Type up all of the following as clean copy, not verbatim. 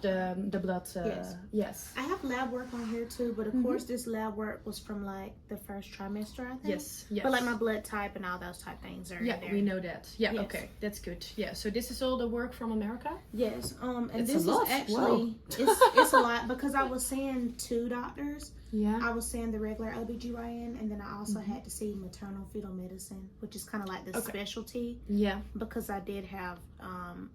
the blood. Yes. Yes. I have lab work on here too, but of course this lab work was from like the first trimester, I think. Yes. Yes. But like my blood type and all those type things are Yeah, in there. we know that. Yeah. Yes. Okay, that's good. Yeah. So this is all the work from America. Yes. And It's this a lot. is actually it's a lot because I was seeing 2 doctors. Yeah. I was seeing the regular OBGYN, and then I also had to see maternal fetal medicine, which is kind of like the specialty. Yeah. Because I did have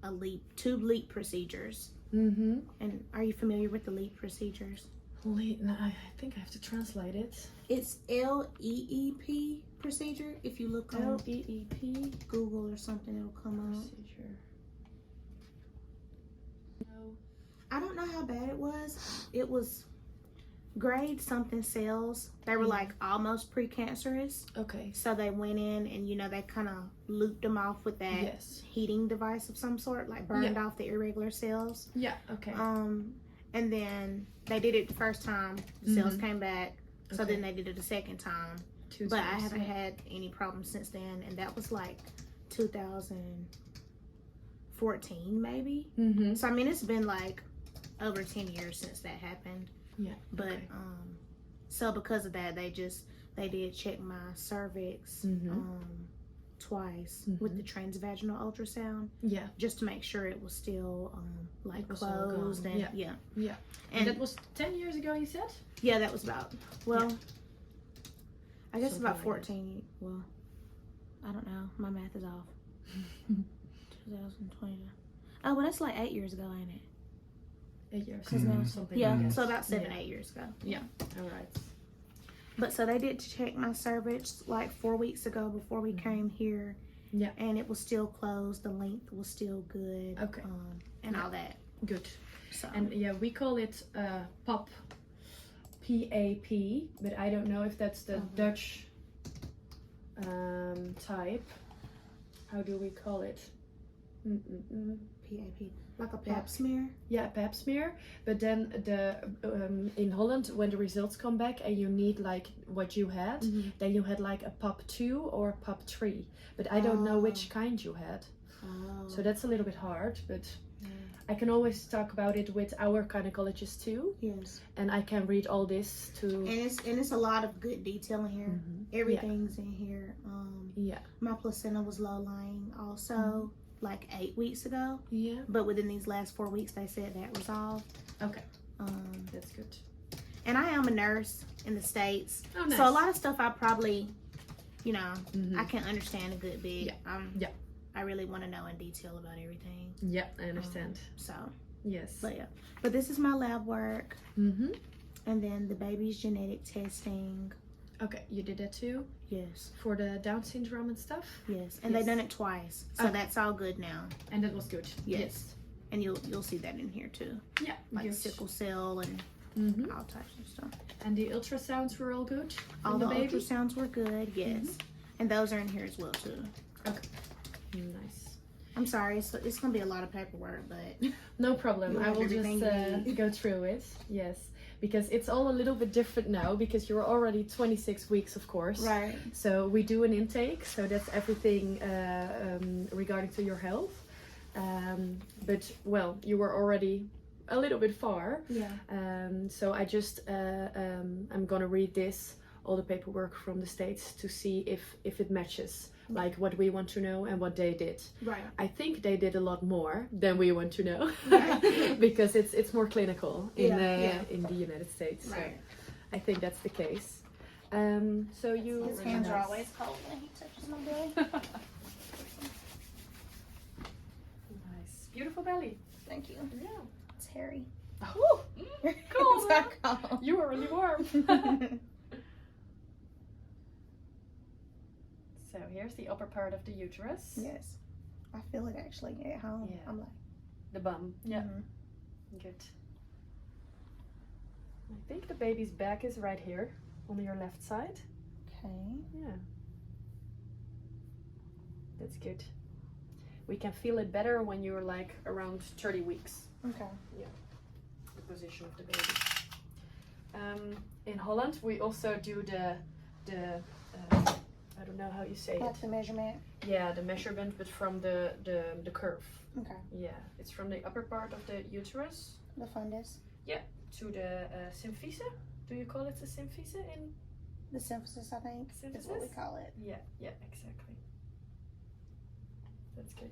a LEEP, 2 LEEP procedures. Mm-hmm. And are you familiar with the LEEP procedures? No, I think I have to translate it. It's LEEP procedure. If you look on LEEP Google or something, it'll come up. procedure. No. I don't know how bad it was. It was grade something cells. They were like almost precancerous. Okay. So they went in and they kind of looped them off with that heating device of some sort, like burned off the irregular cells. Yeah. Okay. And then they did it the first time. The cells came back. So then they did it the second time. But I haven't had any problems since then, and that was like 2014 maybe. Mm-hmm. So I mean, it's been like over 10 years since that happened. Yeah. But so because of that, they did check my cervix twice with the transvaginal ultrasound. Yeah. Just to make sure it was still like It was all closed gone. and Yeah. And that was 10 years ago, you said? yeah, that was about I guess Something about like 14. Well, I don't know. My math is off. 2020. Oh, well, that's like 8 years ago, ain't it? 8 years. Something. Yeah, so about 7, 8 years ago. Yeah. All right. But so they did check my cervix like 4 weeks ago before we came here. Yeah. And it was still closed. The length was still good. Okay. And all that. Good. So. And yeah, we call it PAP, PAP, but I don't know if that's the Dutch type. How do we call it? PAP. Like a pap smear? Yeah, a pap smear. But then in Holland, when the results come back and you need like what you had, then you had like a PAP 2 or a PAP 3. But I don't know which kind you had. So that's a little bit hard, but I can always talk about it with our gynecologist too. Yes. And I can read all this too. And it's a lot of good detail in here. Everything's in here. My placenta was low lying also like 8 weeks ago. Yeah. But within these last 4 weeks they said that resolved. Okay. That's good. And I am a nurse in the States. Oh, nice. So a lot of stuff I probably, I can understand a good bit. Yeah. I really want to know in detail about everything. Yeah, I understand. So. Yes. But this is my lab work. Mm-hmm. And then the baby's genetic testing. Okay, you did that too? Yes. For the Down syndrome and stuff? Yes. And they've done it twice. So that's all good now. And that was good. Yes. And you'll see that in here too. Yeah. Like sickle cell and all types of stuff. And the ultrasounds were all good? All the ultrasounds were good, yes. And those are in here as well too. Okay. Nice. I'm sorry, it's going to be a lot of paperwork, but... No problem. I will just go through it. Yes. Because it's all a little bit different now because you're already 26 weeks, of course. Right. So we do an intake. So that's everything regarding to your health. But, well, you were already a little bit far. Yeah. So I just, I'm going to read all the paperwork from the States to see if it matches. Like what we want to know and what they did. Right. I think they did a lot more than we want to know. Right. Because it's more clinical in the United States. Right. So I think that's the case. So you. His hands are always cold when he touches my belly. Nice, beautiful belly. Thank you. Yeah. It's hairy. Oh, cool. It's not cold. You are really warm. So here's the upper part of the uterus. Yes. I feel it actually at home. Yeah. I'm like. The bum. Yeah. Good. I think the baby's back is right here on your left side. Okay. Yeah. That's good. We can feel it better when you're like around 30 weeks. Okay. Yeah. The position of the baby. In Holland, we also do the I don't know how you say it. Like the measurement. Yeah, the measurement, but from the curve. Okay. Yeah, it's from the upper part of the uterus The fundus. to the symphyse. Do you call it the symphyse in? The symphysis, I think, is what we Symphysis? call it. Yeah, exactly. That's good.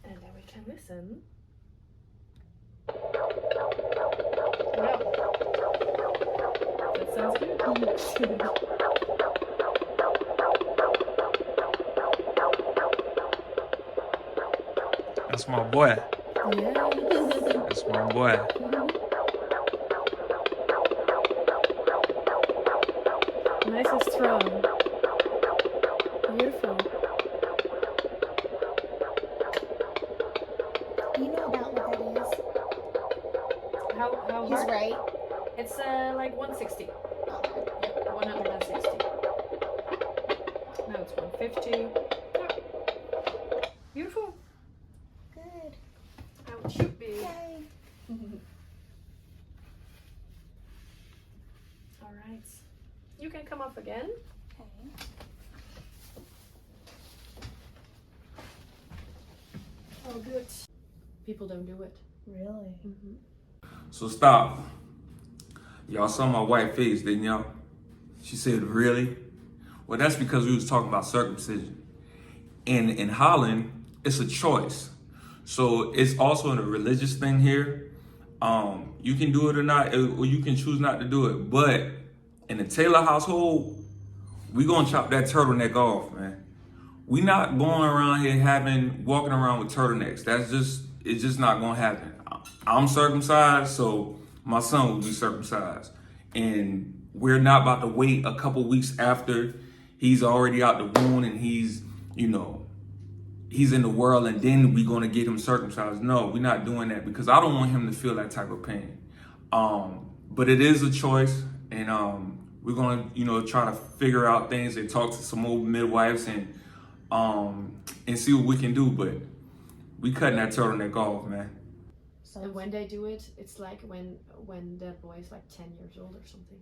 And then we can listen. Wow. That sounds good. That's my boy. Yeah. That's my boy. Nice and strong. Beautiful. You know about what that is? How His hard? rate. It's like 160. Yeah, 160. Now it's 150. Yeah. Beautiful. Good. How it should be. Yay. All right. You can come up again. Okay. Oh, good. People don't do it. Really? So stop. Y'all saw my white face, didn't y'all? She said, really? Well, that's because we was talking about circumcision. And in Holland, it's a choice. So it's also a religious thing here. You can do it or not, or you can choose not to do it. But in the Taylor household, we gonna chop that turtleneck off, man. We not going around here walking around with turtlenecks. It's just not gonna happen. I'm circumcised, so my son will be circumcised. And we're not about to wait a couple weeks after he's already out the womb and he's in the world, and then we're gonna get him circumcised. No, we're not doing that because I don't want him to feel that type of pain. But it is a choice, and we're gonna, try to figure out things and talk to some old midwives and see what we can do. But we cutting that turtleneck off, man. So And when they do it, it's like when the boy is like 10 years old or something.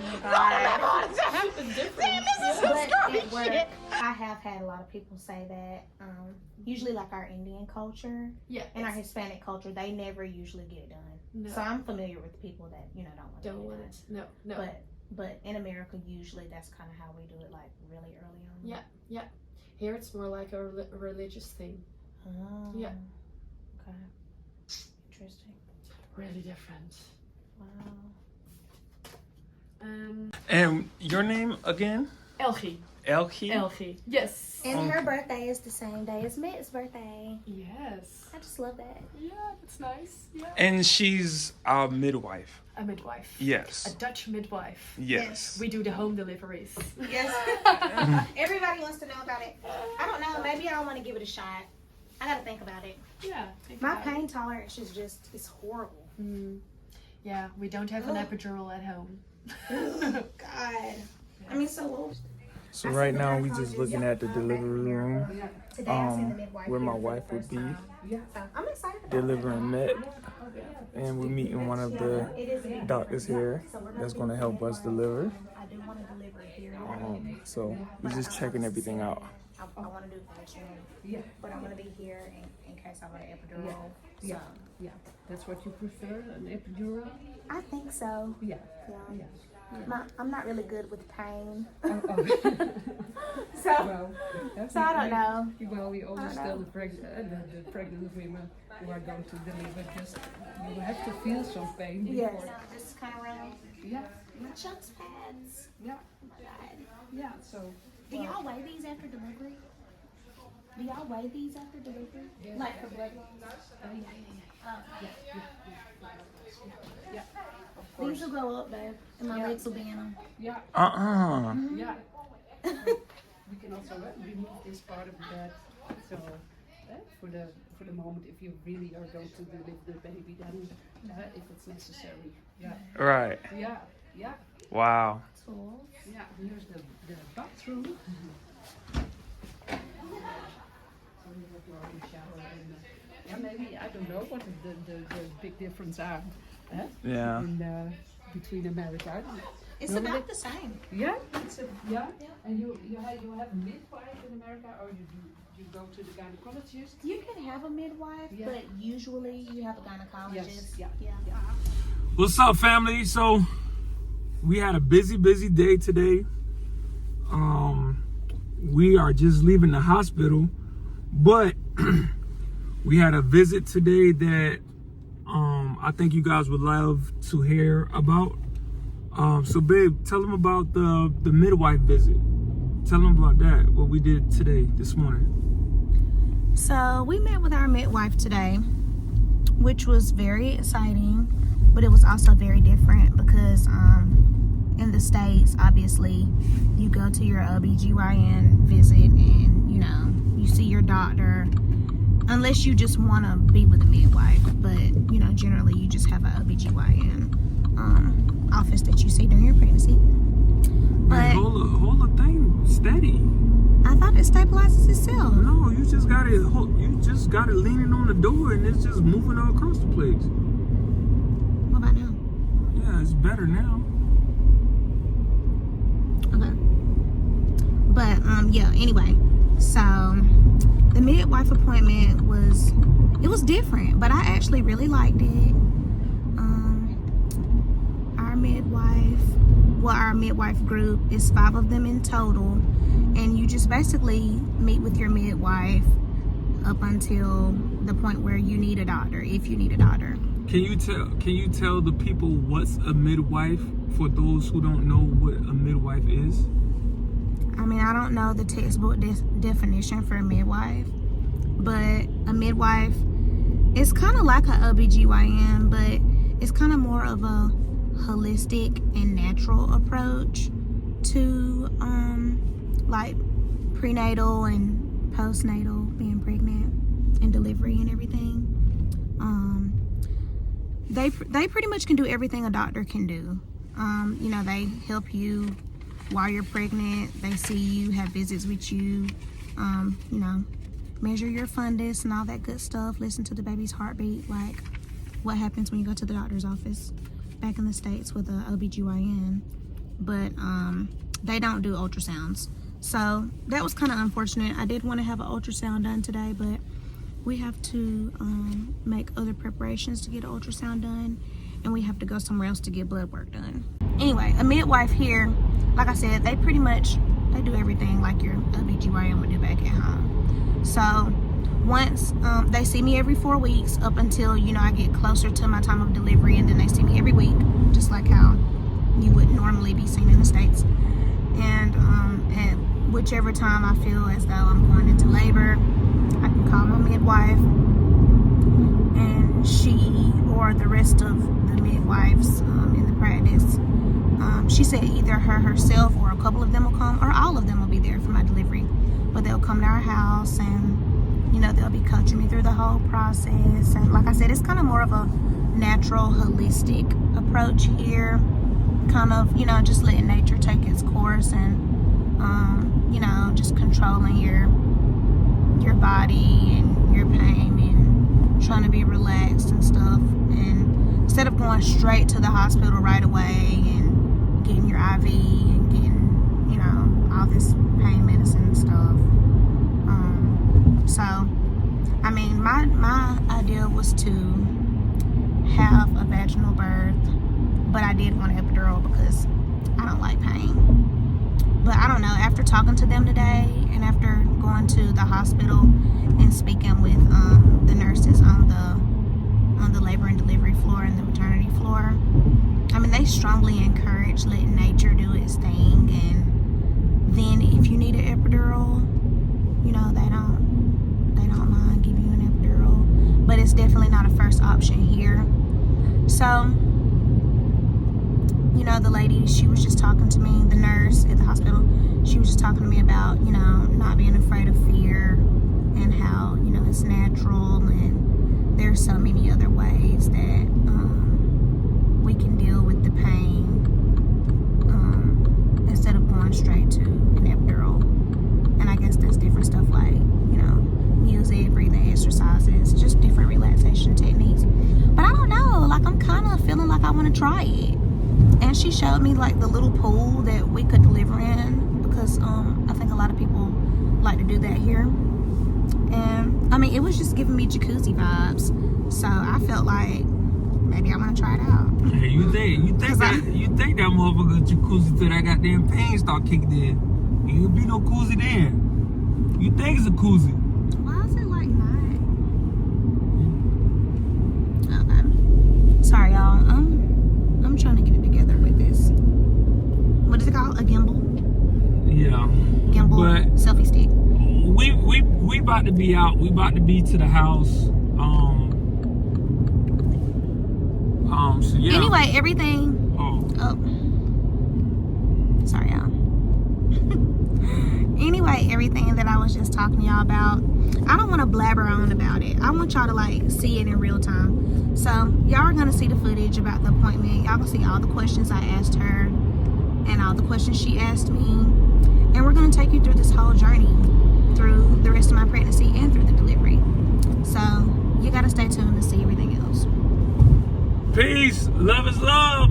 It's different. But at work, I have had a lot of people say that. Usually, like our Indian culture Yeah. and our Hispanic culture, they never usually get it done. No. So I'm familiar with the people that don't want it. No. But in America, usually that's kind of how we do it, like really early on. Yeah. Here it's more like a religious thing. Oh. Yeah. Okay. Interesting. Really different. Wow. And your name again? Elgie. Elkie? Elgie. Yes. And her birthday is the same day as Mitt's birthday. Yes. I just love that. Yeah, that's nice. Yeah. And she's a midwife. A midwife. Yes. A Dutch midwife. Yes. We do the home deliveries. Yes. Everybody wants to know about it. I don't know. Maybe I don't want to give it a shot. I gotta think about it. Yeah. My pain tolerance is it's horrible. Yeah, we don't have an epidural at home. God. I mean, so So right now we just looking at the delivery room, today I seen the midwife where my here for wife the would first be time. So I'm excited about delivering Met, and we're meeting one of the it. It is a big doctors here that's going to help us deliver. I do want to deliver it here. So we're just checking everything out. I want to do vaginal, but I'm going to be here in case I want an epidural. Yeah, yeah. That's what you prefer, an epidural? I think so. Yeah. Yeah. I'm not really good with pain. Oh. So I don't know. Well, we always tell the pregnant women who are going to deliver, just you have to feel some pain Yes. before. Just kind of around Yeah, my chunks pads. yeah, Oh my God. yeah. So. Do y'all weigh these after delivery? Do y'all weigh these after delivery? Yeah. Like for blood? Yeah. Of course. These will go up, babe, and my legs will be in them. Yeah, Mm-hmm. yeah. We can also remove this part of that. So for the moment, if you really are going to deliver the baby, then if it's necessary. Yeah. Right. Yeah. Yeah. Wow. Cool. Yeah, here's the bathroom. So you have your own shower and maybe I don't know what the big difference are. Yeah. Between America. It's Normally- about the same. Yeah, it's a, yeah. And you have a midwife in America, or you do you go to the gynecologist. You can have a midwife, Yeah. but usually you have a gynecologist. Yes, yeah. What's up, family? So we had a busy day today. We are just leaving the hospital, but we had a visit today that I think you guys would love to hear about. So babe, tell them about the midwife visit. Tell them about that, what we did today, this morning. So we met with our midwife today, which was very exciting, but it was also very different because in the States, obviously, you go to your OBGYN visit and, you know, you see your doctor, unless you just want to be with a midwife, but, you know, generally you just have an OBGYN office that you see during your pregnancy. But Man, hold the thing steady. I thought it stabilizes itself. No, you just got it leaning on the door and it's just moving all across the place. What about now? Yeah, it's better now. Okay. But yeah, anyway, so the midwife appointment was different, but I actually really liked it. Our midwife group is 5 of them in total, and you just basically meet with your midwife up until the point where you need a doctor, if you need a doctor. Can you tell the people what's a midwife for those who don't know what a midwife is? I mean, I don't know the textbook definition for a midwife, but a midwife is kind of like an OBGYN, but it's kind of more of a holistic and natural approach to like prenatal and postnatal, being pregnant and delivery and everything. They pretty much can do everything a doctor can do. You know, they help you while you're pregnant. They see you, have visits with you, you know, measure your fundus and all that good stuff, listen to the baby's heartbeat, like what happens when you go to the doctor's office back in the States with a OBGYN. But they don't do ultrasounds. So that was kind of unfortunate. I did want to have an ultrasound done today, but we have to make other preparations to get an ultrasound done, and we have to go somewhere else to get blood work done. Anyway, a midwife here, like I said, they do everything like your OBGYN would do back at home. So once they see me every 4 weeks up until, you know, I get closer to my time of delivery, and then they see me every week, just like how you would normally be seen in the States. And at whichever time I feel as though I'm going into labor, I can call my midwife, and she or the rest of the midwives in the practice, she said either herself or a couple of them will come, or all of them will be there for my delivery. But they'll come to our house, and, you know, they'll be coaching me through the whole process. And like I said, it's kind of more of a natural, holistic approach here. Kind of, you know, just letting nature take its course, and you know, just controlling your body and your pain, and trying to be relaxed and stuff. And instead of going straight to the hospital right away and getting your IV and getting, you know, all this pain medicine and stuff. So I mean, my idea was to have a vaginal birth, but I did want an epidural because I don't like pain. But I don't know, after talking to them today, and after going to the hospital and speaking with the nurses on the labor and delivery floor and the maternity floor, I mean, they strongly encourage letting nature do its thing. And then if you need an epidural, you know, they don't mind giving you an epidural, but it's definitely not a first option here. So, you know, the lady, she was just talking to me, the nurse at the hospital, she was just talking to me about, you know, not being afraid of fear, and how, you know, it's natural, and there's so many other ways that we can deal with the pain instead of going straight to an epidural. And I guess there's different stuff like, you know, music, breathing exercises, just different relaxation techniques. But I don't know, like, I'm kind of feeling like I want to try it. And she showed me like the little pool that we could deliver in, because I think a lot of people like to do that here. And I mean, it was just giving me jacuzzi vibes. So I felt like maybe I want to try it out. Hey, you think that motherfucker jacuzzi till that goddamn pain start kicking in. Ain't gonna be no koozie then. You think it's a koozie? Why is it like not? Okay. Sorry, y'all. I'm trying to get it together with this. What is it called? A gimbal? Yeah. Gimbal But selfie stick. we about to be out. We about to be to the house. So yeah. Anyway, everything. Oh. Sorry, y'all. Anyway, everything that I was just talking to y'all about, I don't want to blabber on about it. I want y'all to like see it in real time. So y'all are gonna see the footage about the appointment. Y'all gonna see all the questions I asked her and all the questions she asked me, and we're gonna take you through this whole journey, through the rest of my pregnancy and through the delivery. So you gotta stay tuned to see everything else. Peace. Love is love.